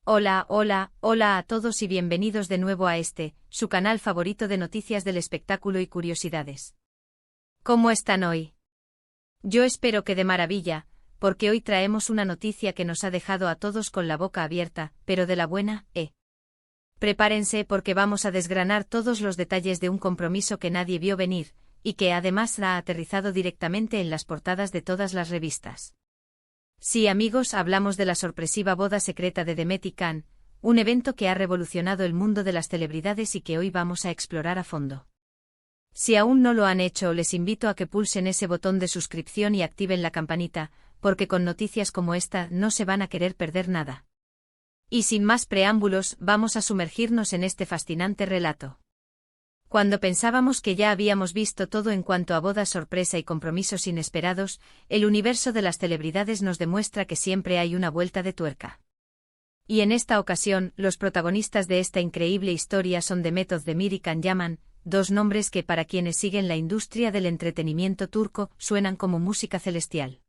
Hola, hola, hola a todos y bienvenidos de nuevo a su canal favorito de noticias del espectáculo y curiosidades. ¿Cómo están hoy? Yo espero que de maravilla, porque hoy traemos una noticia que nos ha dejado a todos con la boca abierta, pero de la buena, Prepárense porque vamos a desgranar todos los detalles de un compromiso que nadie vio venir, y que además ha aterrizado directamente en las portadas de todas las revistas. Sí, amigos, hablamos de la sorpresiva boda secreta de Demet y Can, un evento que ha revolucionado el mundo de las celebridades y que hoy vamos a explorar a fondo. Si aún no lo han hecho, les invito a que pulsen ese botón de suscripción y activen la campanita, porque con noticias como esta no se van a querer perder nada. Y sin más preámbulos, vamos a sumergirnos en este fascinante relato. Cuando pensábamos que ya habíamos visto todo en cuanto a bodas sorpresa y compromisos inesperados, el universo de las celebridades nos demuestra que siempre hay una vuelta de tuerca. Y en esta ocasión, los protagonistas de esta increíble historia son Demet Özdemir y Can Yaman, dos nombres que para quienes siguen la industria del entretenimiento turco suenan como música celestial.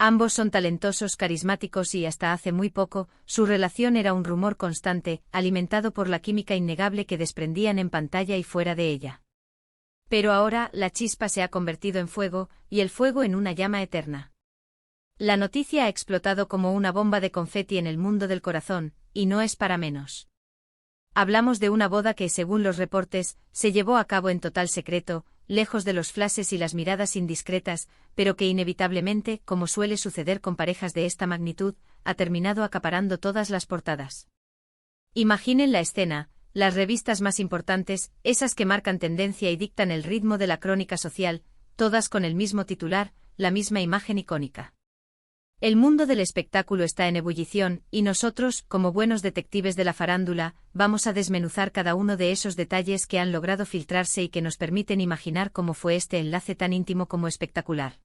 Ambos son talentosos, carismáticos y hasta hace muy poco, su relación era un rumor constante, alimentado por la química innegable que desprendían en pantalla y fuera de ella. Pero ahora, la chispa se ha convertido en fuego, y el fuego en una llama eterna. La noticia ha explotado como una bomba de confeti en el mundo del corazón, y no es para menos. Hablamos de una boda que, según los reportes, se llevó a cabo en total secreto, lejos de los flashes y las miradas indiscretas, pero que inevitablemente, como suele suceder con parejas de esta magnitud, ha terminado acaparando todas las portadas. Imaginen la escena, las revistas más importantes, esas que marcan tendencia y dictan el ritmo de la crónica social, todas con el mismo titular, la misma imagen icónica. El mundo del espectáculo está en ebullición, y nosotros, como buenos detectives de la farándula, vamos a desmenuzar cada uno de esos detalles que han logrado filtrarse y que nos permiten imaginar cómo fue este enlace tan íntimo como espectacular.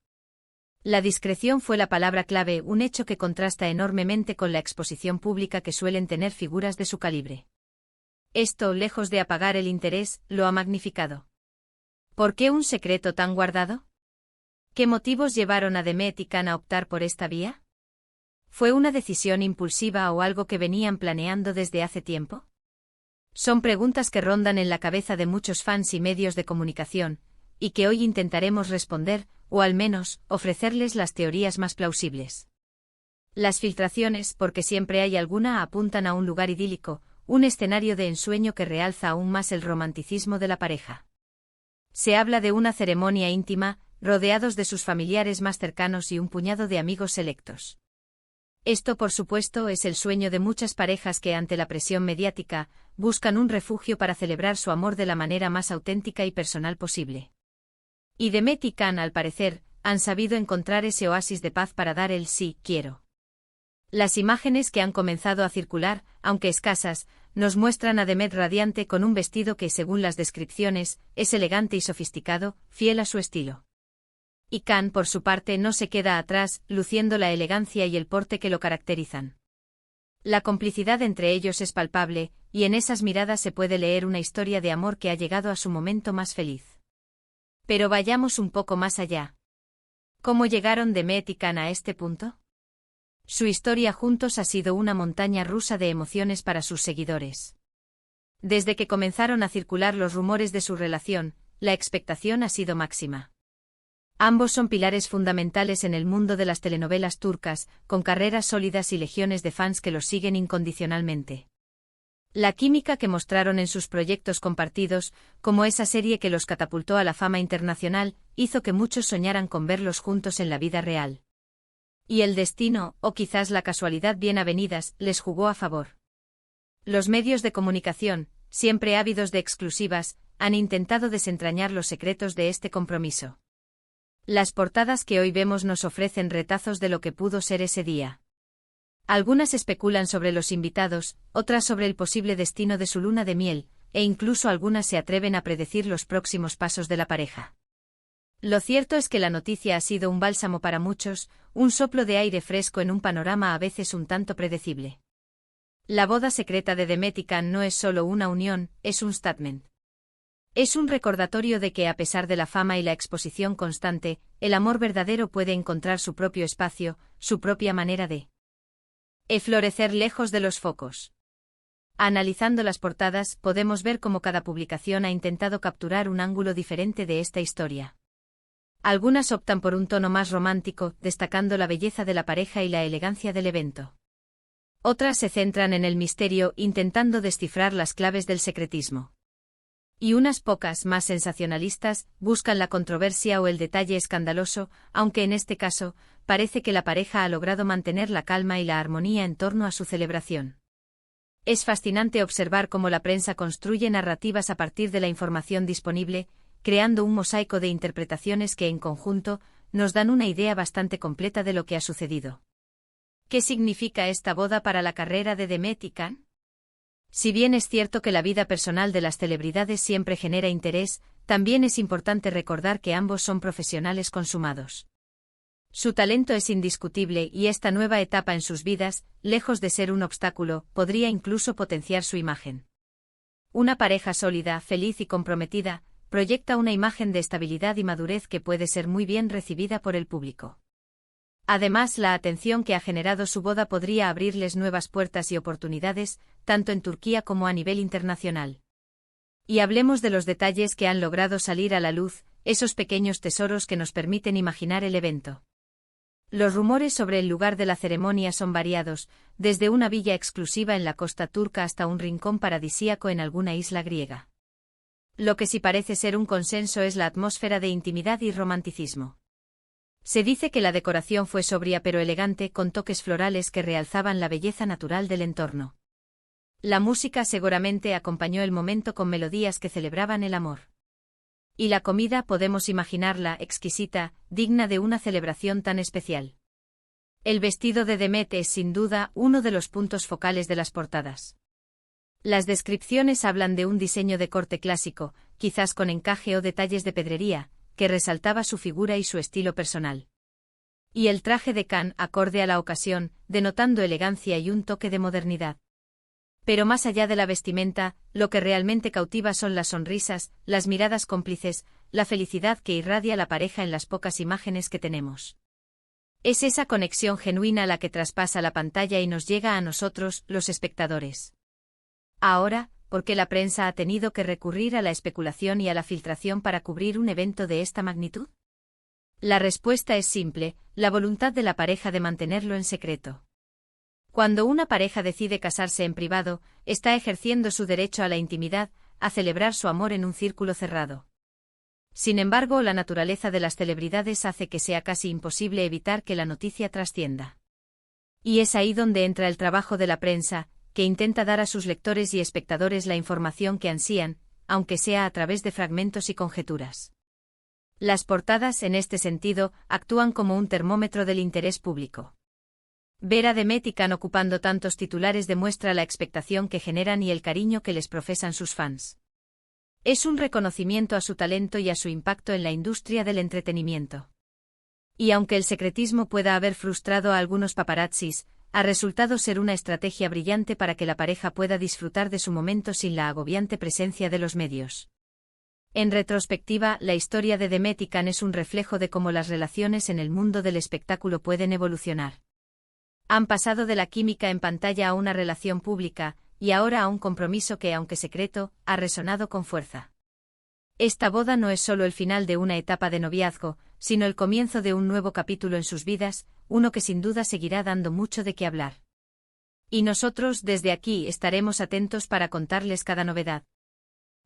La discreción fue la palabra clave, un hecho que contrasta enormemente con la exposición pública que suelen tener figuras de su calibre. Esto, lejos de apagar el interés, lo ha magnificado. ¿Por qué un secreto tan guardado? ¿Qué motivos llevaron a Demet y Can a optar por esta vía? ¿Fue una decisión impulsiva o algo que venían planeando desde hace tiempo? Son preguntas que rondan en la cabeza de muchos fans y medios de comunicación, y que hoy intentaremos responder, o al menos, ofrecerles las teorías más plausibles. Las filtraciones, porque siempre hay alguna, apuntan a un lugar idílico, un escenario de ensueño que realza aún más el romanticismo de la pareja. Se habla de una ceremonia íntima, rodeados de sus familiares más cercanos y un puñado de amigos selectos. Esto, por supuesto, es el sueño de muchas parejas que, ante la presión mediática, buscan un refugio para celebrar su amor de la manera más auténtica y personal posible. Y Demet y Can, al parecer, han sabido encontrar ese oasis de paz para dar el sí, quiero. Las imágenes que han comenzado a circular, aunque escasas, nos muestran a Demet radiante con un vestido que, según las descripciones, es elegante y sofisticado, fiel a su estilo. Y Can, por su parte, no se queda atrás, luciendo la elegancia y el porte que lo caracterizan. La complicidad entre ellos es palpable, y en esas miradas se puede leer una historia de amor que ha llegado a su momento más feliz. Pero vayamos un poco más allá. ¿Cómo llegaron Demet y Can a este punto? Su historia juntos ha sido una montaña rusa de emociones para sus seguidores. Desde que comenzaron a circular los rumores de su relación, la expectación ha sido máxima. Ambos son pilares fundamentales en el mundo de las telenovelas turcas, con carreras sólidas y legiones de fans que los siguen incondicionalmente. La química que mostraron en sus proyectos compartidos, como esa serie que los catapultó a la fama internacional, hizo que muchos soñaran con verlos juntos en la vida real. Y el destino, o quizás la casualidad bien avenidas, les jugó a favor. Los medios de comunicación, siempre ávidos de exclusivas, han intentado desentrañar los secretos de este compromiso. Las portadas que hoy vemos nos ofrecen retazos de lo que pudo ser ese día. Algunas especulan sobre los invitados, otras sobre el posible destino de su luna de miel, e incluso algunas se atreven a predecir los próximos pasos de la pareja. Lo cierto es que la noticia ha sido un bálsamo para muchos, un soplo de aire fresco en un panorama a veces un tanto predecible. La boda secreta de Demet y Can no es solo una unión, es un statement. Es un recordatorio de que a pesar de la fama y la exposición constante, el amor verdadero puede encontrar su propio espacio, su propia manera de Florecer lejos de los focos. Analizando las portadas, podemos ver cómo cada publicación ha intentado capturar un ángulo diferente de esta historia. Algunas optan por un tono más romántico, destacando la belleza de la pareja y la elegancia del evento. Otras se centran en el misterio, intentando descifrar las claves del secretismo. Y unas pocas, más sensacionalistas, buscan la controversia o el detalle escandaloso, aunque en este caso, parece que la pareja ha logrado mantener la calma y la armonía en torno a su celebración. Es fascinante observar cómo la prensa construye narrativas a partir de la información disponible, creando un mosaico de interpretaciones que en conjunto nos dan una idea bastante completa de lo que ha sucedido. ¿Qué significa esta boda para la carrera de Demet y Can? Si bien es cierto que la vida personal de las celebridades siempre genera interés, también es importante recordar que ambos son profesionales consumados. Su talento es indiscutible y esta nueva etapa en sus vidas, lejos de ser un obstáculo, podría incluso potenciar su imagen. Una pareja sólida, feliz y comprometida, proyecta una imagen de estabilidad y madurez que puede ser muy bien recibida por el público. Además, la atención que ha generado su boda podría abrirles nuevas puertas y oportunidades, tanto en Turquía como a nivel internacional. Y hablemos de los detalles que han logrado salir a la luz, esos pequeños tesoros que nos permiten imaginar el evento. Los rumores sobre el lugar de la ceremonia son variados, desde una villa exclusiva en la costa turca hasta un rincón paradisíaco en alguna isla griega. Lo que sí parece ser un consenso es la atmósfera de intimidad y romanticismo. Se dice que la decoración fue sobria pero elegante, con toques florales que realzaban la belleza natural del entorno. La música seguramente acompañó el momento con melodías que celebraban el amor. Y la comida podemos imaginarla exquisita, digna de una celebración tan especial. El vestido de Demet es sin duda uno de los puntos focales de las portadas. Las descripciones hablan de un diseño de corte clásico, quizás con encaje o detalles de pedrería, que resaltaba su figura y su estilo personal. Y el traje de Can, acorde a la ocasión, denotando elegancia y un toque de modernidad. Pero más allá de la vestimenta, lo que realmente cautiva son las sonrisas, las miradas cómplices, la felicidad que irradia la pareja en las pocas imágenes que tenemos. Es esa conexión genuina la que traspasa la pantalla y nos llega a nosotros, los espectadores. Ahora, ¿por qué la prensa ha tenido que recurrir a la especulación y a la filtración para cubrir un evento de esta magnitud? La respuesta es simple: la voluntad de la pareja de mantenerlo en secreto. Cuando una pareja decide casarse en privado, está ejerciendo su derecho a la intimidad, a celebrar su amor en un círculo cerrado. Sin embargo, la naturaleza de las celebridades hace que sea casi imposible evitar que la noticia trascienda. Y es ahí donde entra el trabajo de la prensa, que intenta dar a sus lectores y espectadores la información que ansían, aunque sea a través de fragmentos y conjeturas. Las portadas, en este sentido, actúan como un termómetro del interés público. Ver a Demet y Can ocupando tantos titulares demuestra la expectación que generan y el cariño que les profesan sus fans. Es un reconocimiento a su talento y a su impacto en la industria del entretenimiento. Y aunque el secretismo pueda haber frustrado a algunos paparazzis, ha resultado ser una estrategia brillante para que la pareja pueda disfrutar de su momento sin la agobiante presencia de los medios. En retrospectiva, la historia de Demet y Can es un reflejo de cómo las relaciones en el mundo del espectáculo pueden evolucionar. Han pasado de la química en pantalla a una relación pública, y ahora a un compromiso que, aunque secreto, ha resonado con fuerza. Esta boda no es solo el final de una etapa de noviazgo, sino el comienzo de un nuevo capítulo en sus vidas, uno que sin duda seguirá dando mucho de qué hablar. Y nosotros, desde aquí, estaremos atentos para contarles cada novedad.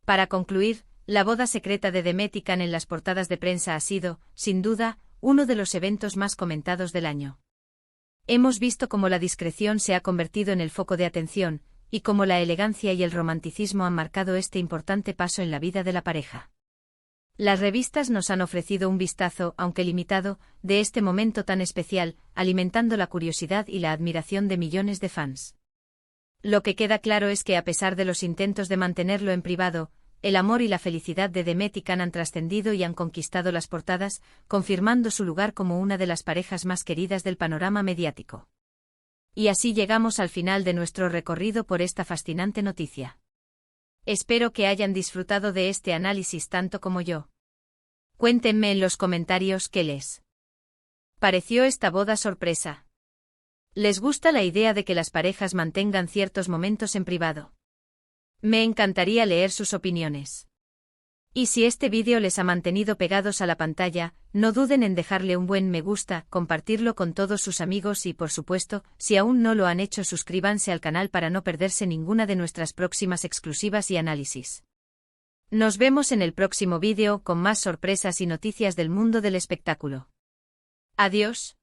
Para concluir, la boda secreta de Demet y Can en las portadas de prensa ha sido, sin duda, uno de los eventos más comentados del año. Hemos visto cómo la discreción se ha convertido en el foco de atención, y cómo la elegancia y el romanticismo han marcado este importante paso en la vida de la pareja. Las revistas nos han ofrecido un vistazo, aunque limitado, de este momento tan especial, alimentando la curiosidad y la admiración de millones de fans. Lo que queda claro es que a pesar de los intentos de mantenerlo en privado, el amor y la felicidad de Demet y Can han trascendido y han conquistado las portadas, confirmando su lugar como una de las parejas más queridas del panorama mediático. Y así llegamos al final de nuestro recorrido por esta fascinante noticia. Espero que hayan disfrutado de este análisis tanto como yo. Cuéntenme en los comentarios qué les pareció esta boda sorpresa. Les gusta la idea de que las parejas mantengan ciertos momentos en privado. Me encantaría leer sus opiniones. Y si este vídeo les ha mantenido pegados a la pantalla, no duden en dejarle un buen me gusta, compartirlo con todos sus amigos y, por supuesto, si aún no lo han hecho, suscríbanse al canal para no perderse ninguna de nuestras próximas exclusivas y análisis. Nos vemos en el próximo vídeo con más sorpresas y noticias del mundo del espectáculo. Adiós.